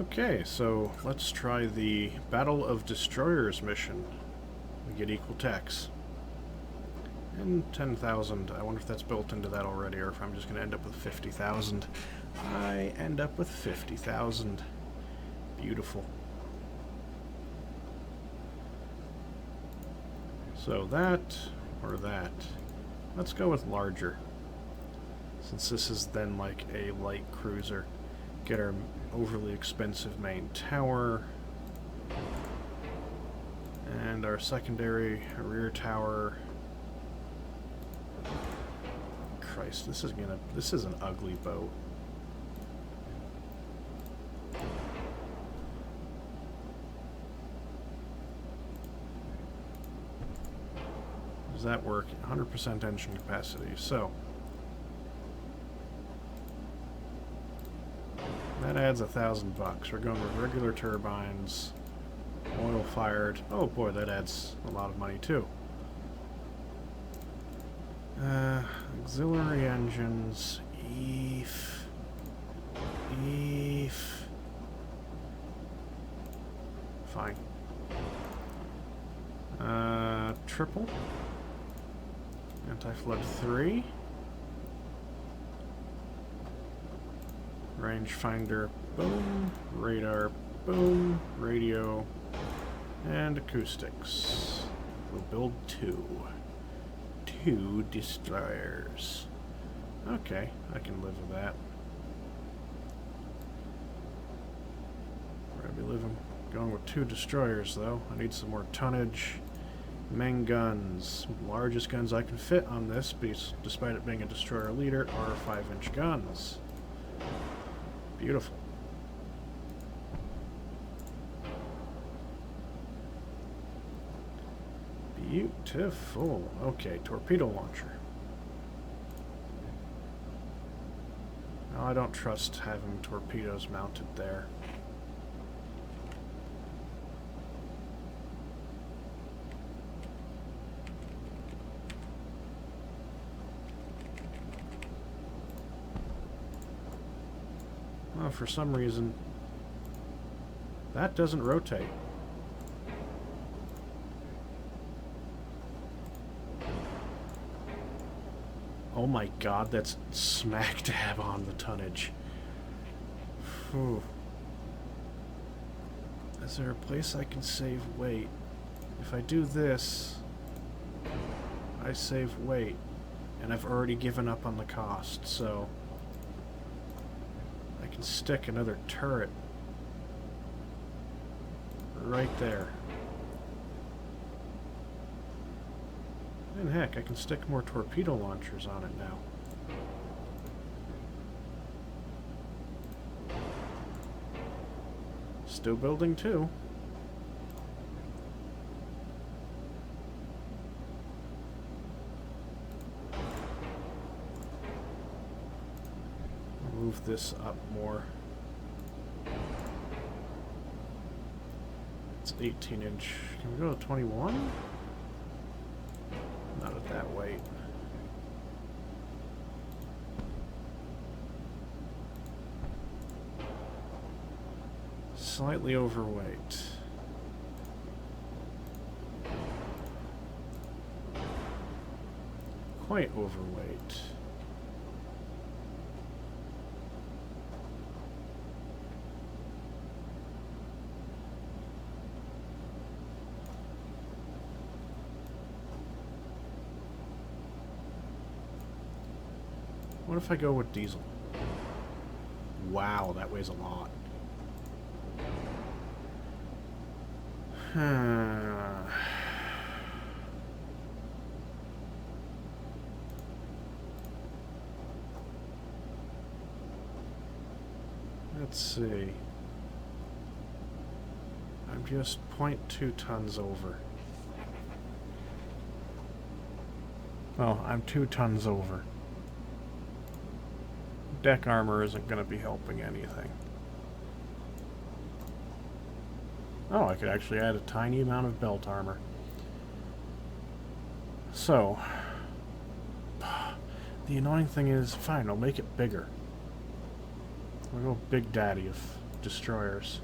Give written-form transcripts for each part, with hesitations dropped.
Okay, so let's try the Battle of Destroyers mission. We get equal techs. And 10,000. I wonder if that's built into that already, or if I'm just going to end up with 50,000. I end up with 50,000. Beautiful. So that, or that. Let's go with larger. Since this is then like a light cruiser. Get our overly expensive main tower. And our secondary rear tower. Christ, this is an ugly boat. Does that work? 100% engine capacity. So that adds $1,000. We're going with regular turbines, oil fired. Oh boy, that adds a lot of money too. Auxiliary engines. Eef. Fine. Triple. Anti-flood 3. Rangefinder, boom. Radar, boom. Radio. And acoustics. We'll build 2. 2 destroyers. Okay, I can live with that. We're gonna be going with 2 destroyers though. I need some more tonnage. Main guns. Largest guns I can fit on this, despite it being a destroyer leader, are 5-inch guns. Beautiful. Beautiful. Okay, torpedo launcher. Now, I don't trust having torpedoes mounted there. Well, for some reason, that doesn't rotate. Oh my god, that's smack dab on the tonnage. Whew. Is there a place I can save weight? If I do this, I save weight. And I've already given up on the cost, so I can stick another turret right there. And heck, I can stick more torpedo launchers on it now. Still building 2. Move this up more. It's 18-inch. Can we go to 21? Not at that weight. Slightly overweight. Quite overweight. What if I go with diesel? Wow, that weighs a lot. Let's see. I'm just 0.2 tons over. Oh, I'm 2 tons over. Deck armor isn't going to be helping anything. Oh, I could actually add a tiny amount of belt armor. So, the annoying thing is, fine, I'll make it bigger. We'll go Big Daddy of destroyers.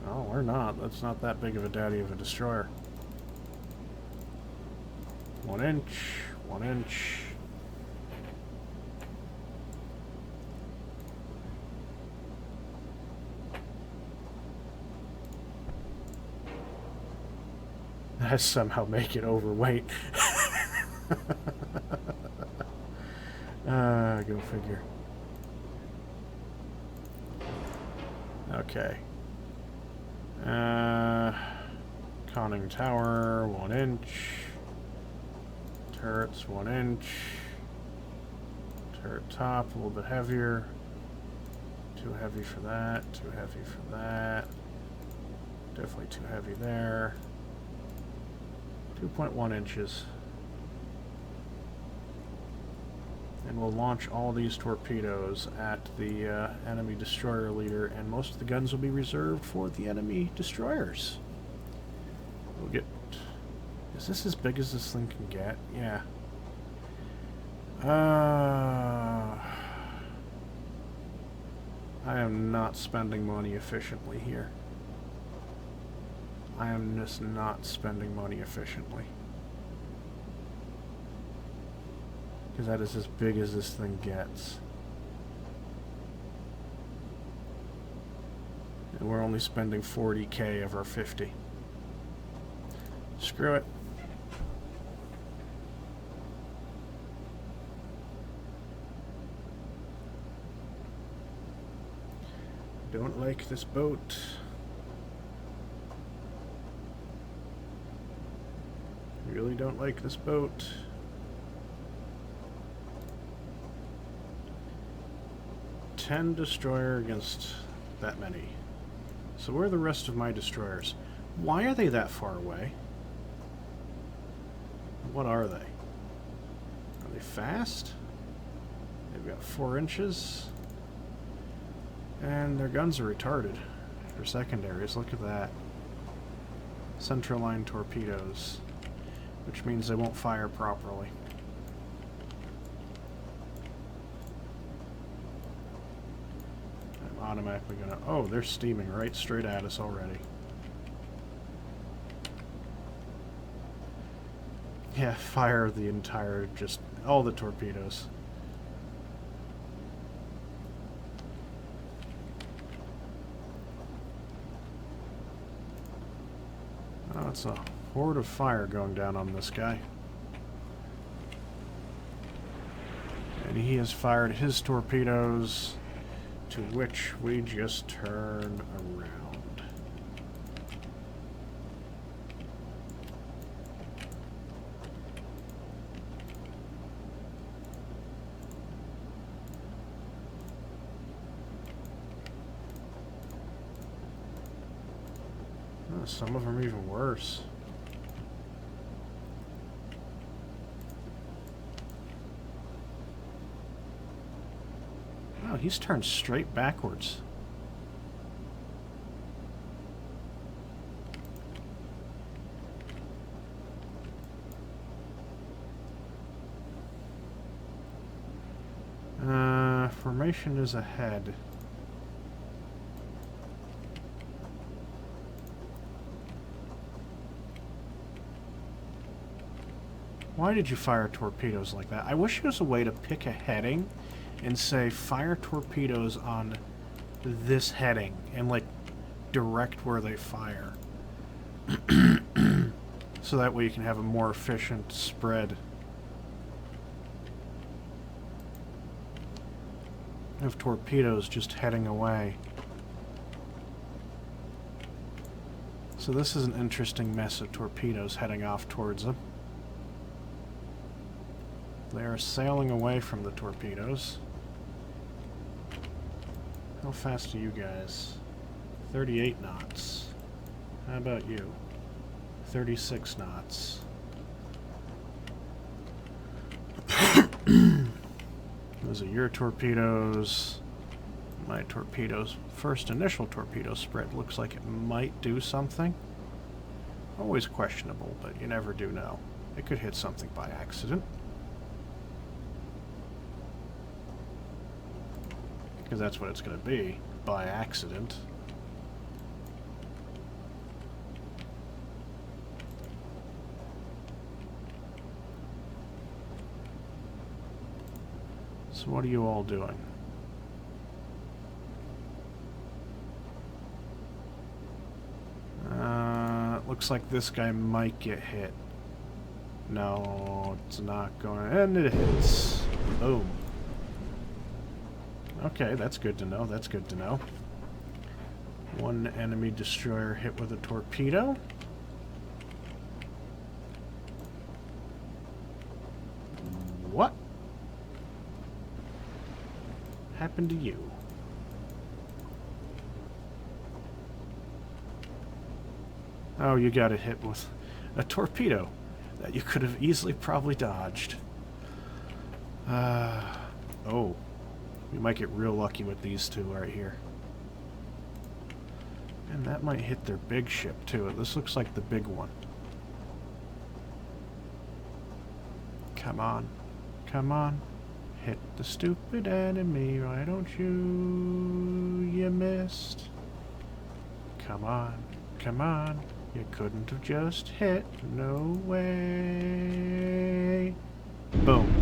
Oh, we're not. That's not that big of a daddy of a destroyer. 1 inch, 1 inch. I somehow make it overweight. Go figure. Okay. Conning tower, 1 inch. Turrets, 1 inch. Turret top, a little bit heavier. Too heavy for that, too heavy for that. Definitely too heavy there. 2.1 inches. And we'll launch all these torpedoes at the enemy destroyer leader, and most of the guns will be reserved for the enemy destroyers. We'll get... Is this as big as this thing can get? Yeah. I am not spending money efficiently here. I am just not spending money efficiently. Because that is as big as this thing gets. And we're only spending 40k of our 50. Screw it. Don't like this boat. Really don't like this boat. Ten destroyer against that many. So where are the rest of my destroyers? Why are they that far away? What are they? Are they fast? They've got 4 inches. And their guns are retarded. Their secondaries, look at that. Centerline torpedoes. Which means they won't fire properly. I'm automatically gonna... Oh, they're steaming right straight at us already. Yeah, fire the entire... just all the torpedoes. Oh, it's a horde of fire going down on this guy. And he has fired his torpedoes, to which we just turn around. Oh, some of them are even worse. Oh, he's turned straight backwards. Formation is ahead. Why did you fire torpedoes like that? I wish there was a way to pick a heading and say fire torpedoes on this heading and like direct where they fire. So that way you can have a more efficient spread of torpedoes just heading away. So this is an interesting mess of torpedoes heading off towards them. They are sailing away from the torpedoes. How fast are you guys? 38 knots. How about you? 36 knots. Those are your torpedoes. My torpedoes. First initial torpedo spread looks like it might do something. Always questionable, but you never do know. It could hit something by accident. Because that's what it's going to be, by accident. So what are you all doing? Looks like this guy might get hit. No, it's not going... And it hits. Boom. Okay, that's good to know. That's good to know. One enemy destroyer hit with a torpedo. What happened to you? Oh, you got hit with a torpedo that you could have easily probably dodged. Oh. We might get real lucky with these two right here. And that might hit their big ship, too. This looks like the big one. Come on. Come on. Hit the stupid enemy, why don't you? You missed. Come on. Come on. You couldn't have just hit. No way. Boom.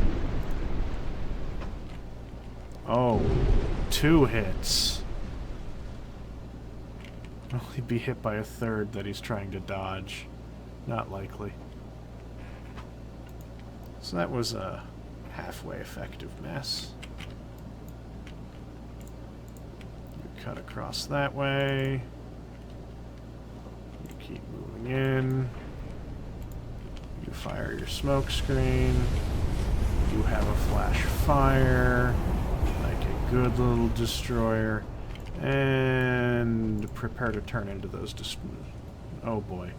Oh, 2 hits. Well, he'd be hit by a third that he's trying to dodge. Not likely. So that was a halfway effective mess. You cut across that way. You keep moving in. You fire your smoke screen. You have a flash fire. Good little destroyer, and prepare to turn into those. Oh boy,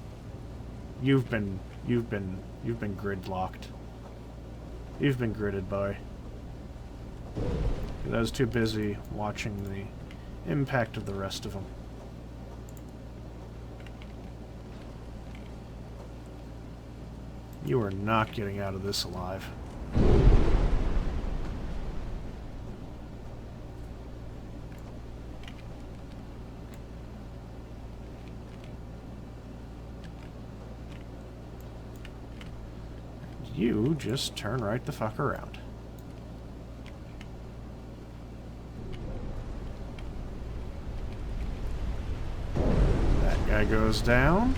you've been gridlocked. You've been gridded, boy. I was too busy watching the impact of the rest of them. You are not getting out of this alive. You just turn right the fuck around. That guy goes down.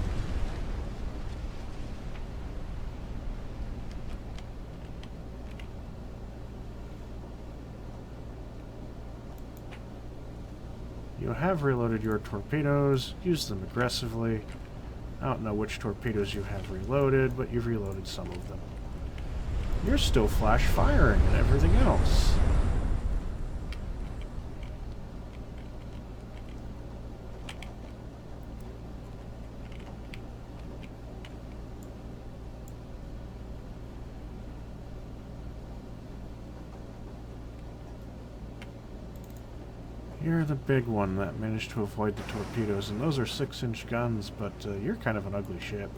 You have reloaded your torpedoes. Use them aggressively. I don't know which torpedoes you have reloaded, but you've reloaded some of them. You're still flash firing and everything else. You're the big one that managed to avoid the torpedoes, and those are 6-inch guns, but you're kind of an ugly ship.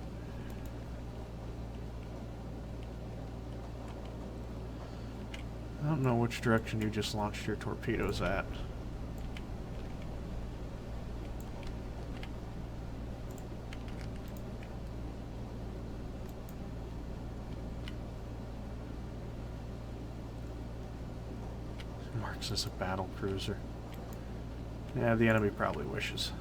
I don't know which direction you just launched your torpedoes at. Marks as a battle cruiser. Yeah, the enemy probably wishes.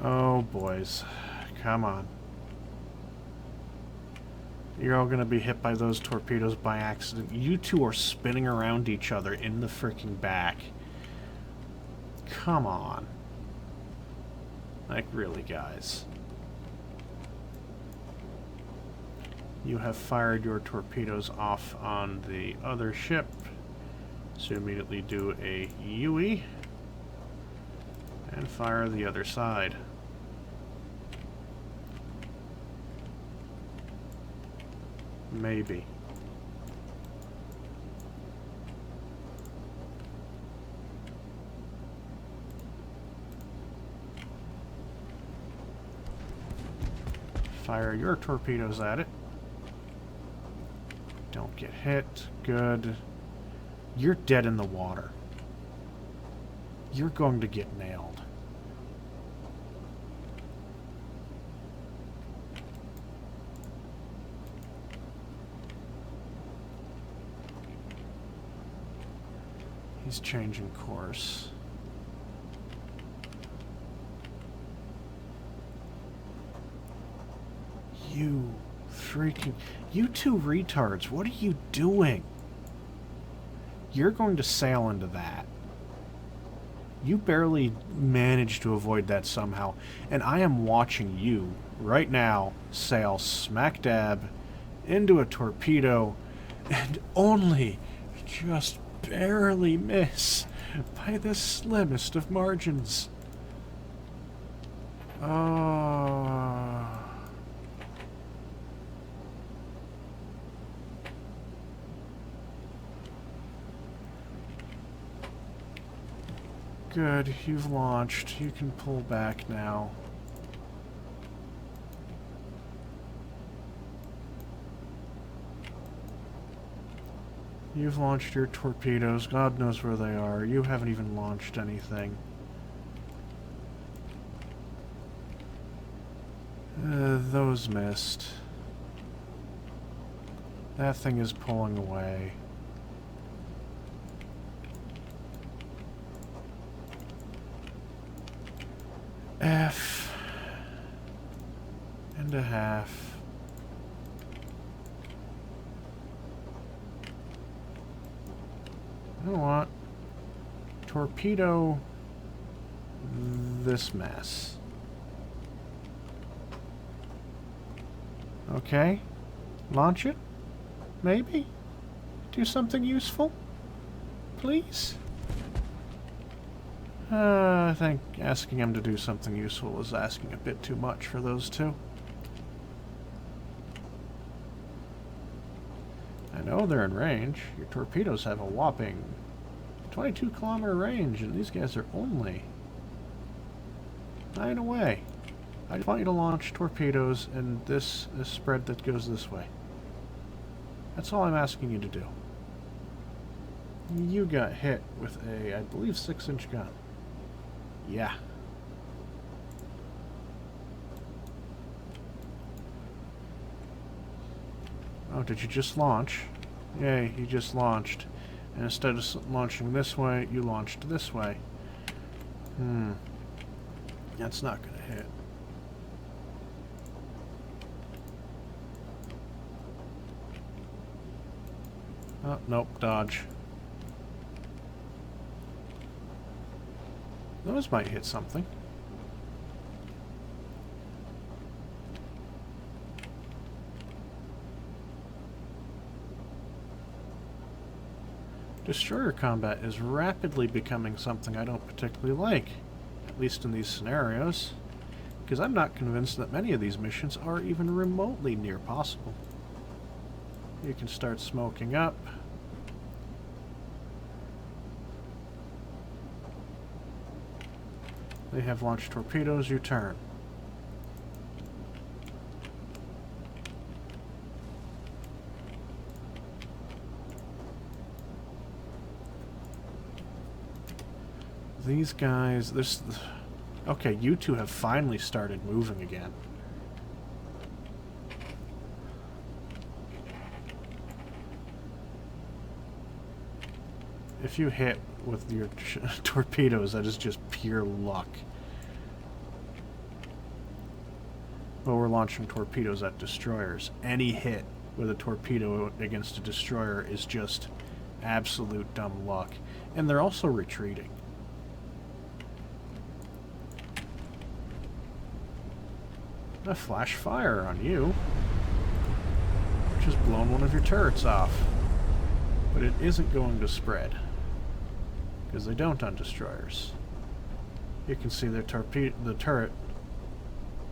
Oh, boys. Come on. You're all going to be hit by those torpedoes by accident. You two are spinning around each other in the freaking back. Come on. Like, really, guys. You have fired your torpedoes off on the other ship. So immediately do a UE and fire the other side. Maybe. Fire your torpedoes at it. Don't get hit. Good. You're dead in the water. You're going to get nailed. He's changing course. You freaking... You two retards, what are you doing? You're going to sail into that. You barely managed to avoid that somehow. And I am watching you, right now, sail smack dab into a torpedo and only just barely miss by the slimmest of margins. Good, you've launched. You can pull back now. You've launched your torpedoes. God knows where they are. You haven't even launched anything. Those missed. That thing is pulling away. F and a half. You know what? Torpedo this mess. Okay. Launch it? Maybe? Do something useful? Please? I think asking him to do something useful was asking a bit too much for those two. I know they're in range. Your torpedoes have a whopping 22-kilometer range, and these guys are only 9 away. I just want you to launch torpedoes in this spread that goes this way. That's all I'm asking you to do. You got hit with a, I believe, 6-inch gun. Yeah. Oh, did you just launch? Yay, you just launched. And instead of launching this way, you launched this way. That's not going to hit. Oh, nope, dodge. Those might hit something. Destroyer combat is rapidly becoming something I don't particularly like, at least in these scenarios, because I'm not convinced that many of these missions are even remotely near possible. You can start smoking up. They have launched torpedoes, you turn. These guys, this... Okay, you two have finally started moving again. If you hit with your torpedoes, that is just pure luck. Well, we're launching torpedoes at destroyers. Any hit with a torpedo against a destroyer is just absolute dumb luck. And they're also retreating. A flash fire on you. Just blown one of your turrets off. But it isn't going to spread. Because they don't on destroyers. You can see the turret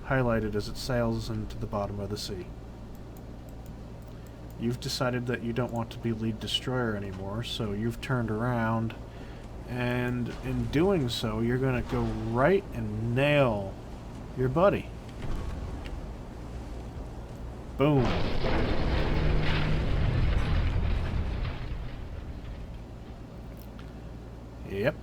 highlighted as it sails into the bottom of the sea. You've decided that you don't want to be lead destroyer anymore, so you've turned around, and in doing so, you're going to go right and nail your buddy. Boom. Yep.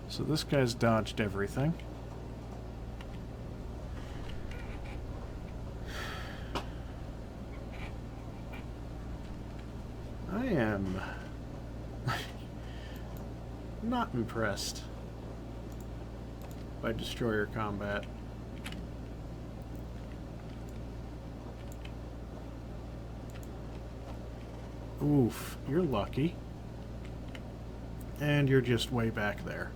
So this guy's dodged everything. I am not impressed by destroyer combat. Oof, you're lucky. And you're just way back there.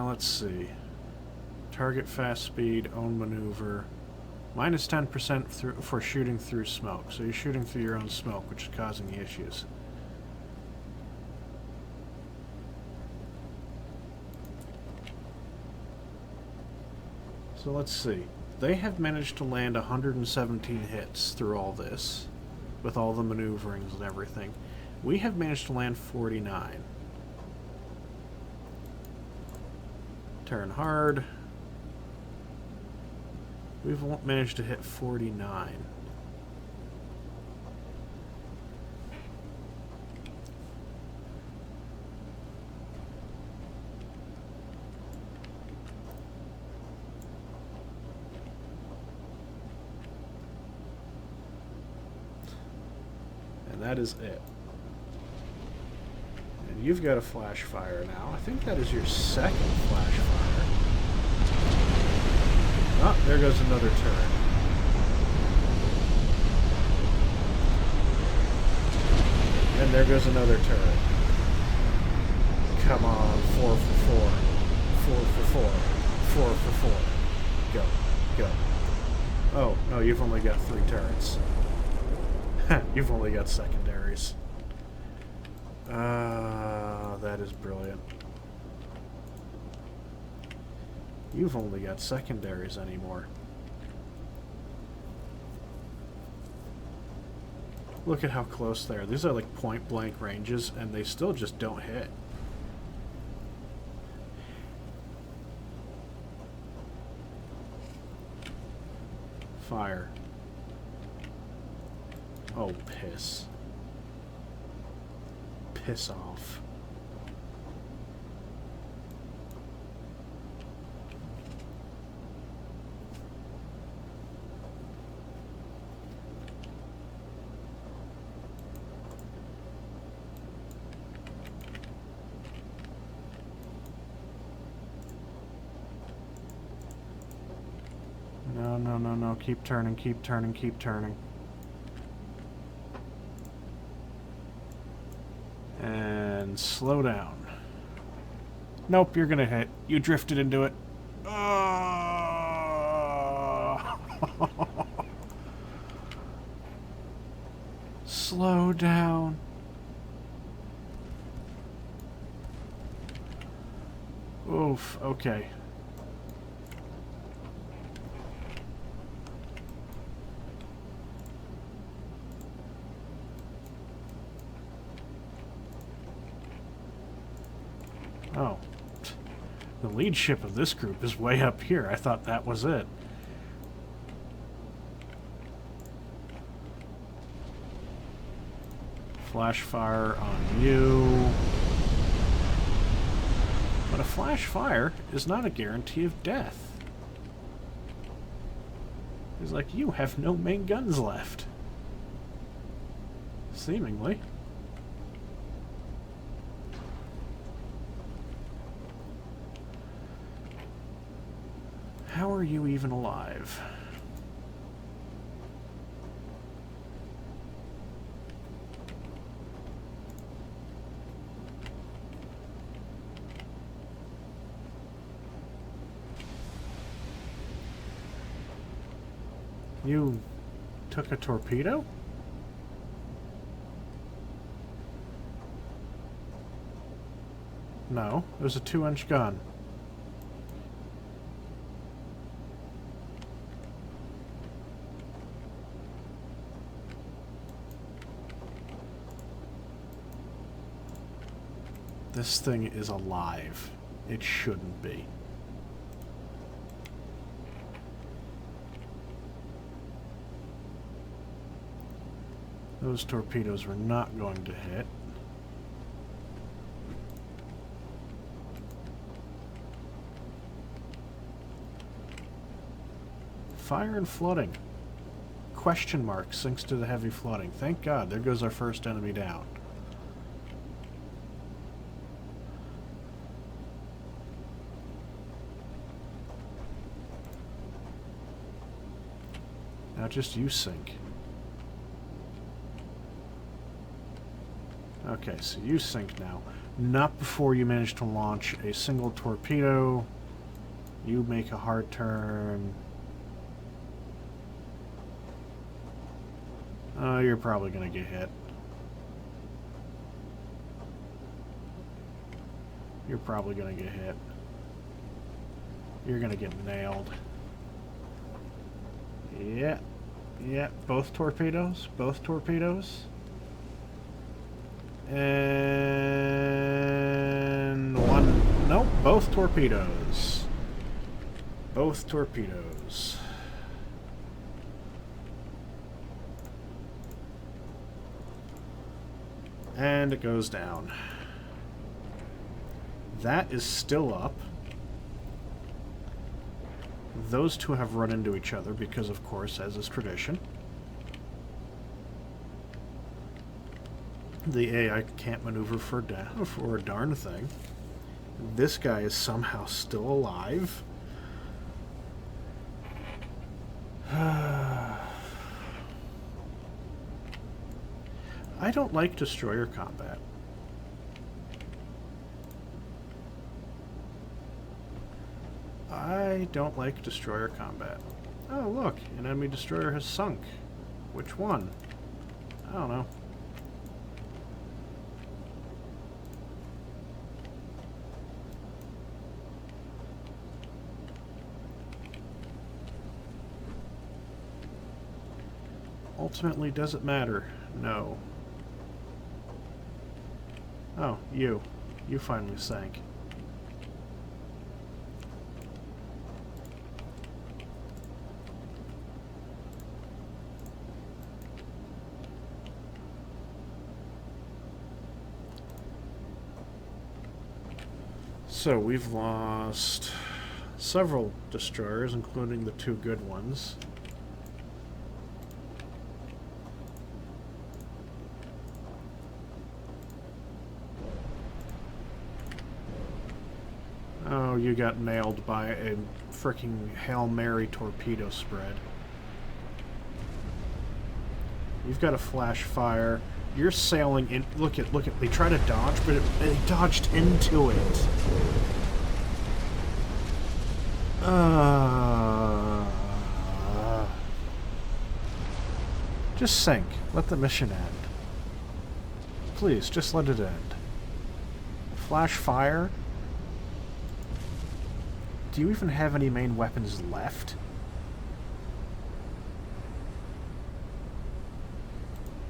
Let's see. Target fast speed, own maneuver. Minus 10% for shooting through smoke. So you're shooting through your own smoke, which is causing the issues. So let's see. They have managed to land 117 hits through all this, with all the maneuverings and everything. We have managed to land 49. Turn hard. We've managed to hit 49. And that is it. And you've got a flash fire now. I think that is your second flash fire. Oh, there goes another turret. And there goes another turret. Come on, 4 for 4. 4 for 4. 4 for 4. Go. Go. Oh, no, you've only got 3 turrets. You've only got secondaries. That is brilliant. You've only got secondaries anymore. Look at how close they are. These are like point-blank ranges, and they still just don't hit. Fire. Oh, piss. Piss off. No, no, no, no. Keep turning, keep turning, keep turning. And slow down. Nope, you're gonna hit. You drifted into it. Slow down. Oof, okay. Oh. The lead ship of this group is way up here. I thought that was it. Flash fire on you. But a flash fire is not a guarantee of death. It's like, you have no main guns left. Seemingly. How are you even alive? You took a torpedo? No, it was a 2-inch gun. This thing is alive. It shouldn't be. Those torpedoes were not going to hit. Fire and flooding. Question mark sinks to the heavy flooding. Thank God. There goes our first enemy down. Now just you sink. Okay, so you sink now. Not before you manage to launch a single torpedo. You make a hard turn. You're probably going to get hit. You're probably going to get hit. You're going to get nailed. Yeah. Yeah, both torpedoes. Both torpedoes. And one. Nope, both torpedoes. Both torpedoes. And it goes down. That is still up. Those two have run into each other because, of course, as is tradition. The AI can't maneuver for a darn thing. This guy is somehow still alive. I don't like destroyer combat. I don't like destroyer combat. Oh, look, an enemy destroyer has sunk. Which one? I don't know. Ultimately, does it matter? No. Oh, you. You finally sank. So we've lost several destroyers, including the two good ones. Oh, you got nailed by a frickin' Hail Mary torpedo spread. You've got a flash fire. You're sailing in. Look at. They try to dodge, but they dodged into it. Just sink. Let the mission end. Please, just let it end. Flash fire? Do you even have any main weapons left?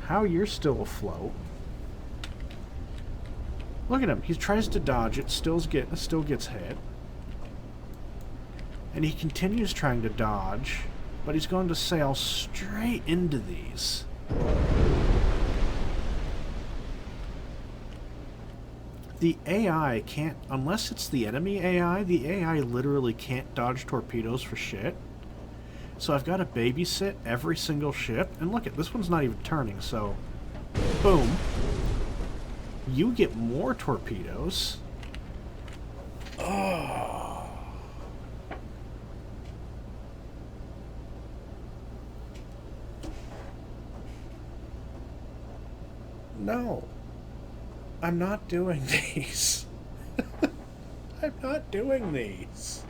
How you're still afloat? Look at him. He tries to dodge it, still gets hit. And he continues trying to dodge, but he's going to sail straight into these. The AI can't, unless it's the enemy AI, the AI literally can't dodge torpedoes for shit. So I've got to babysit every single ship. And look at this one's not even turning, so boom. You get more torpedoes. Oh. No. I'm not doing these. I'm not doing these.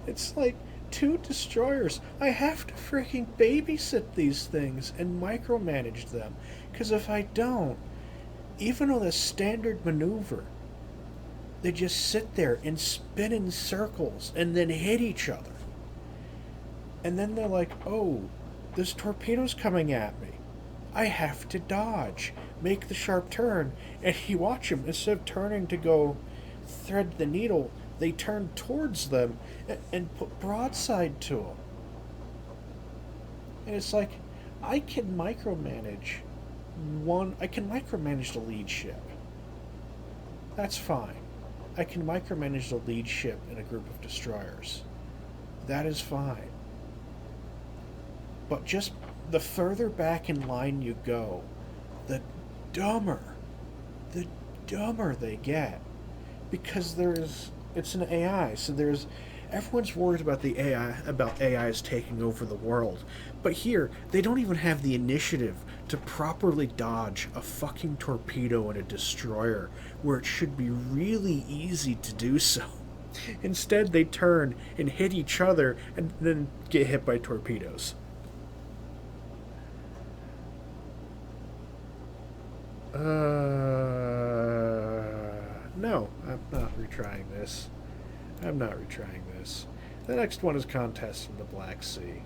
It's like 2 destroyers. I have to freaking babysit these things and micromanage them. Because if I don't, even on a standard maneuver, they just sit there and spin in circles and then hit each other. And then they're like, oh, this torpedo's coming at me. I have to dodge. make the sharp turn, and you watch them, instead of turning to go thread the needle, they turn towards them and put broadside to them. And it's like, I can micromanage the lead ship. That's fine. I can micromanage the lead ship in a group of destroyers. That is fine. But just the further back in line you go, the dumber they get. Because it's an AI, so everyone's worried about the AI, about AIs taking over the world. But here, they don't even have the initiative to properly dodge a fucking torpedo in a destroyer, where it should be really easy to do so. Instead, they turn and hit each other and then get hit by torpedoes. No, I'm not retrying this. The next one is Contest in the Black Sea.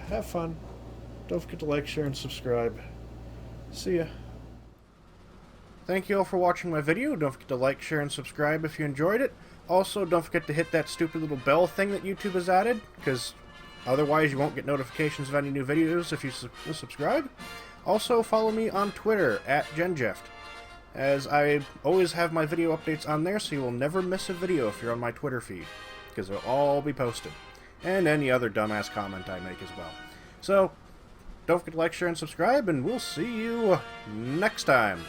Have fun. Don't forget to like, share, and subscribe. See ya. Thank you all for watching my video. Don't forget to like, share, and subscribe if you enjoyed it. Also, don't forget to hit that stupid little bell thing that YouTube has added, because otherwise you won't get notifications of any new videos if you subscribe. Also, follow me on Twitter, @GenJeft, as I always have my video updates on there, so you will never miss a video if you're on my Twitter feed, because they'll all be posted. And any other dumbass comment I make as well. So, don't forget to like, share, and subscribe, and we'll see you next time.